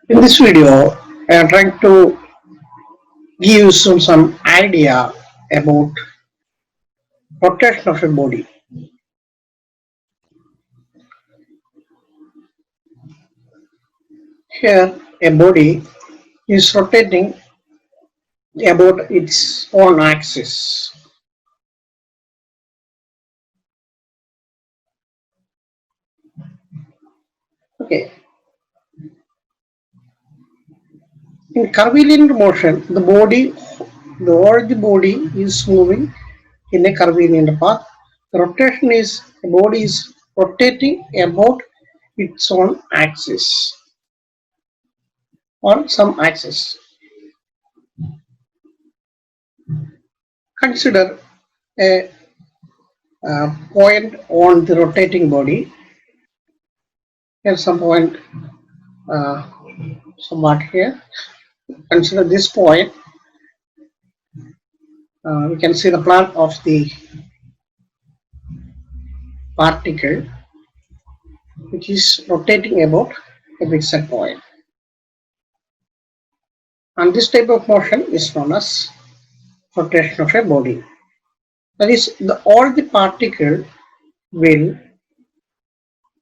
In this video, I am trying to give you some idea about rotation of a body. Here, a body is rotating about its own axis. Okay. In curvilinear motion, the whole body is moving in a curvilinear path. The rotation is the body is rotating about its own axis on some axis. Consider a point on the rotating body. Here's some point uh, somewhat here. Consider this point. We can see the plan of the particle which is rotating about a fixed point. And this type of motion is known as rotation of a body. That is, all the particle will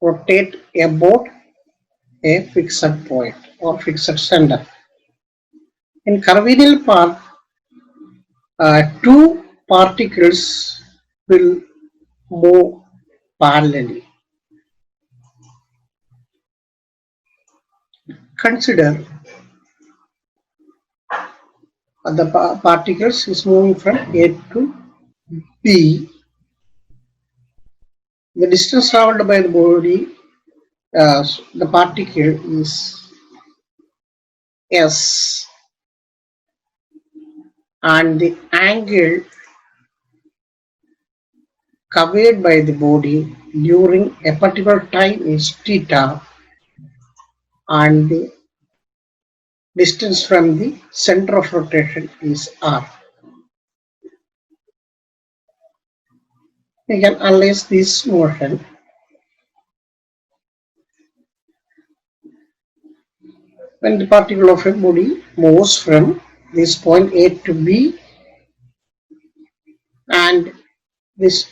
rotate about a fixed point or fixed center. In curvilinear path, two particles will move parallelly. Consider the particles is moving from A to B. The distance traveled by the body, the particle is S, and the angle covered by the body during a particular time is theta, and the distance from the center of rotation is R. We can analyze this motion. When the particle of a body moves from this point A to B, and this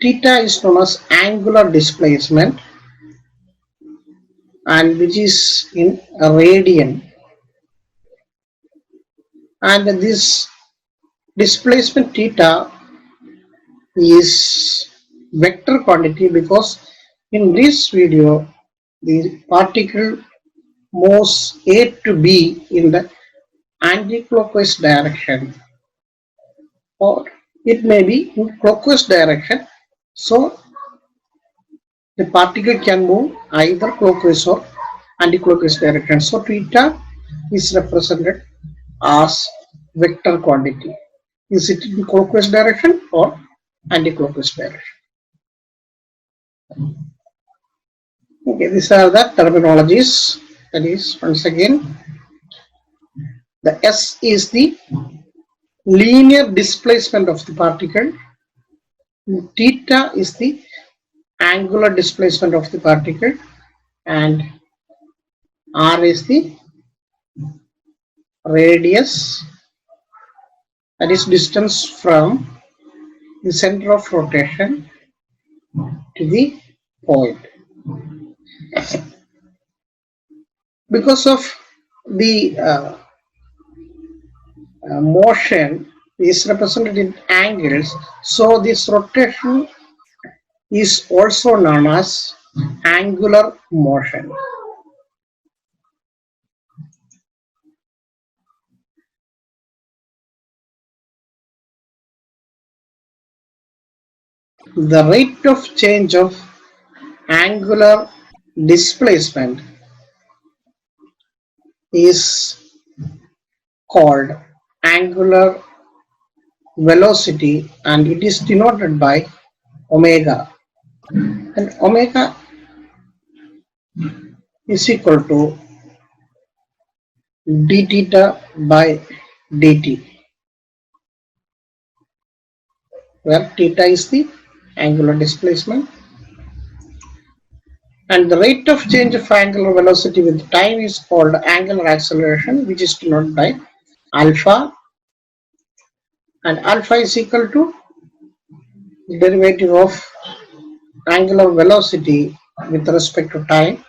theta is known as angular displacement, and which is in a radian, and this displacement theta is vector quantity, because in this video the particle moves A to B in the anti-clockwise direction, or it may be in clockwise direction. So the particle can move either clockwise or anti-clockwise direction. So theta is represented as vector quantity. Is it in clockwise direction or anti-clockwise direction? Okay, these are the terminologies. That is, once again, the S is the linear displacement of the particle. Theta is the angular displacement of the particle, and R is the radius, that is distance from the center of rotation to the point. Because of the motion is represented in angles, so this rotation is also known as angular motion. The rate of change of angular displacement is called angular velocity, and it is denoted by omega, and omega is equal to d theta by dt, where theta is the angular displacement And the rate of change of angular velocity with time is called angular acceleration, which is denoted by alpha, and alpha is equal to the derivative of angular velocity with respect to time,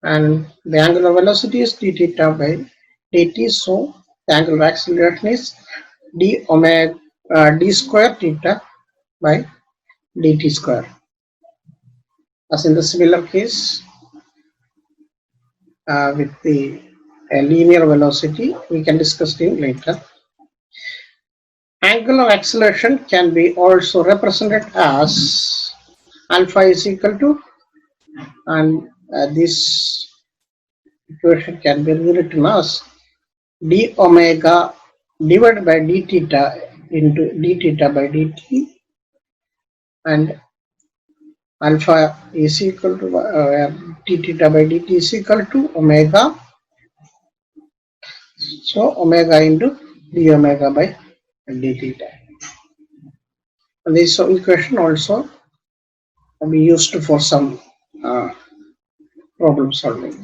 and the angular velocity is d theta by dt. So the angular acceleration is d square theta by dt square. As in the similar case with the linear velocity, we can discuss it later. Angular acceleration can be also represented as alpha is equal to, and this equation can be rewritten as d omega divided by d theta into d theta by dt, and alpha is equal to d theta by dt is equal to omega, so omega into d omega by d theta. And this equation also can be used for some problem solving.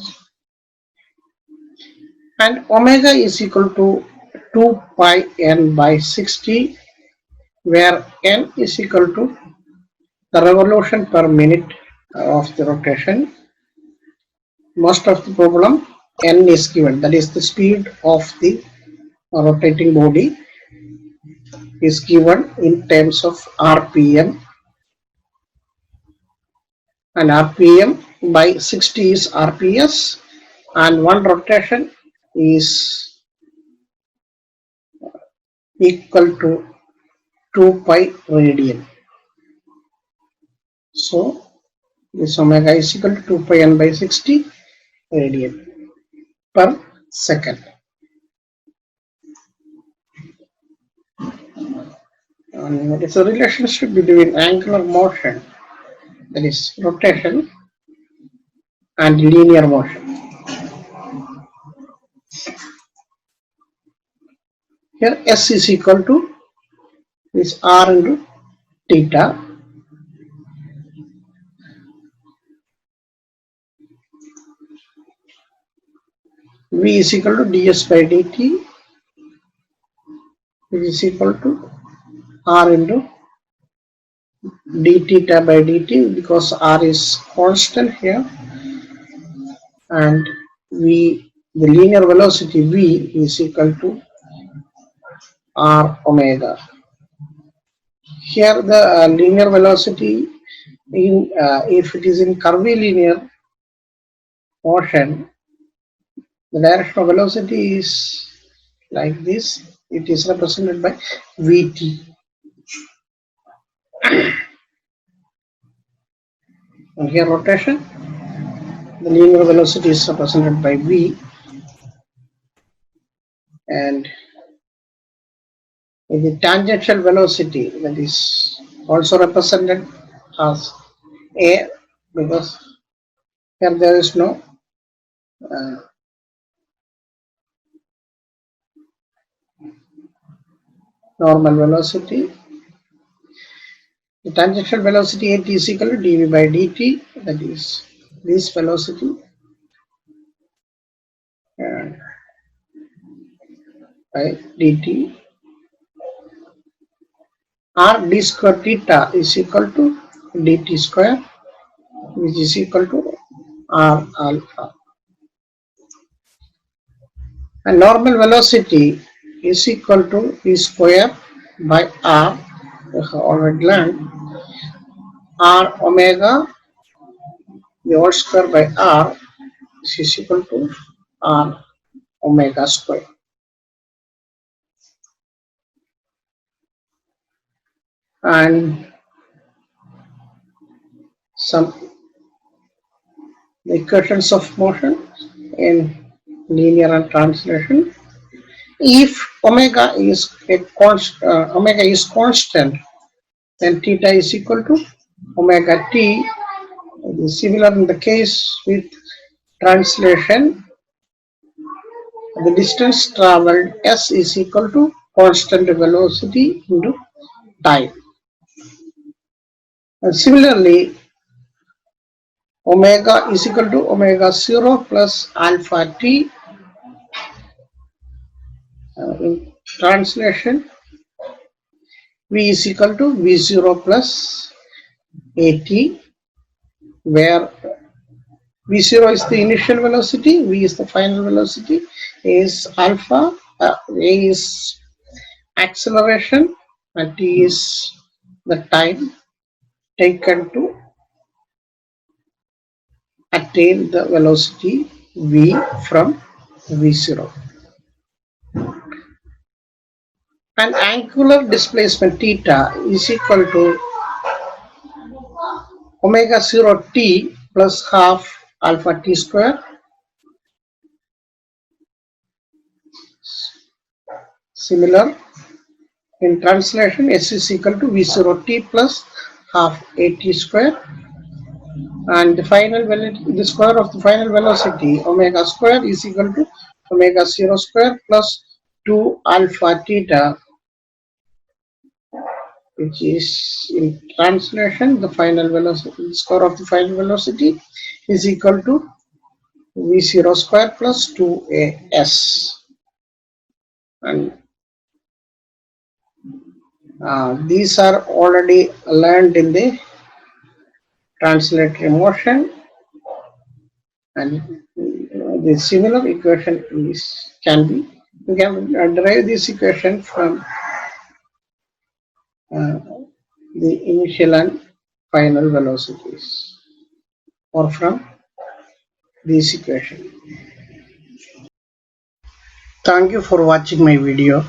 And omega is equal to 2 pi n by 60, where n is equal to the revolution per minute of the rotation. Most of the problem n is given, that is the speed of the rotating body is given in terms of rpm, and rpm by 60 is rps, and one rotation is equal to 2 pi radian. So this omega is equal to 2 pi n by 60 radian per second. And what is the relationship between angular motion, that is rotation, and linear motion? Here S is equal to this r into theta, V is equal to ds by dt, which is equal to r into d theta by dt, because r is constant here, and v, the linear velocity v, is equal to r omega. Here the linear velocity in if it is in curvilinear motion, the direction of velocity is like this. It is represented by vt. And here rotation, the linear velocity is represented by v, and the tangential velocity, that is also represented as a, because here there is no normal velocity. The tangential velocity at is equal to dv by dt, that is this velocity, by dt, r d square theta is equal to dt square, which is equal to r alpha. And normal velocity is equal to v square by r, we have already learned, r omega the whole square by r is equal to r omega square. And some equations of motion in linear and translation. If omega is constant, then theta is equal to omega t. It is similar in the case with translation. The distance traveled s is equal to constant velocity into time. And similarly, omega is equal to omega 0 plus alpha t. In translation, v is equal to v0 plus at, where v0 is the initial velocity, v is the final velocity, a is alpha, a is acceleration, and t is the time taken to attain the velocity v from v0. And angular displacement theta is equal to omega 0 t plus half alpha t square. Similar, in translation, s is equal to v0 t plus half at square, and the square of the final velocity omega square is equal to omega 0 square plus 2 alpha theta, which is in translation the final velocity, the square of the final velocity is equal to v0 square plus 2as. And these are already learned in the translatory motion, and the similar equation can be, you can derive this equation from the initial and final velocities, or from this equation. Thank you for watching my video.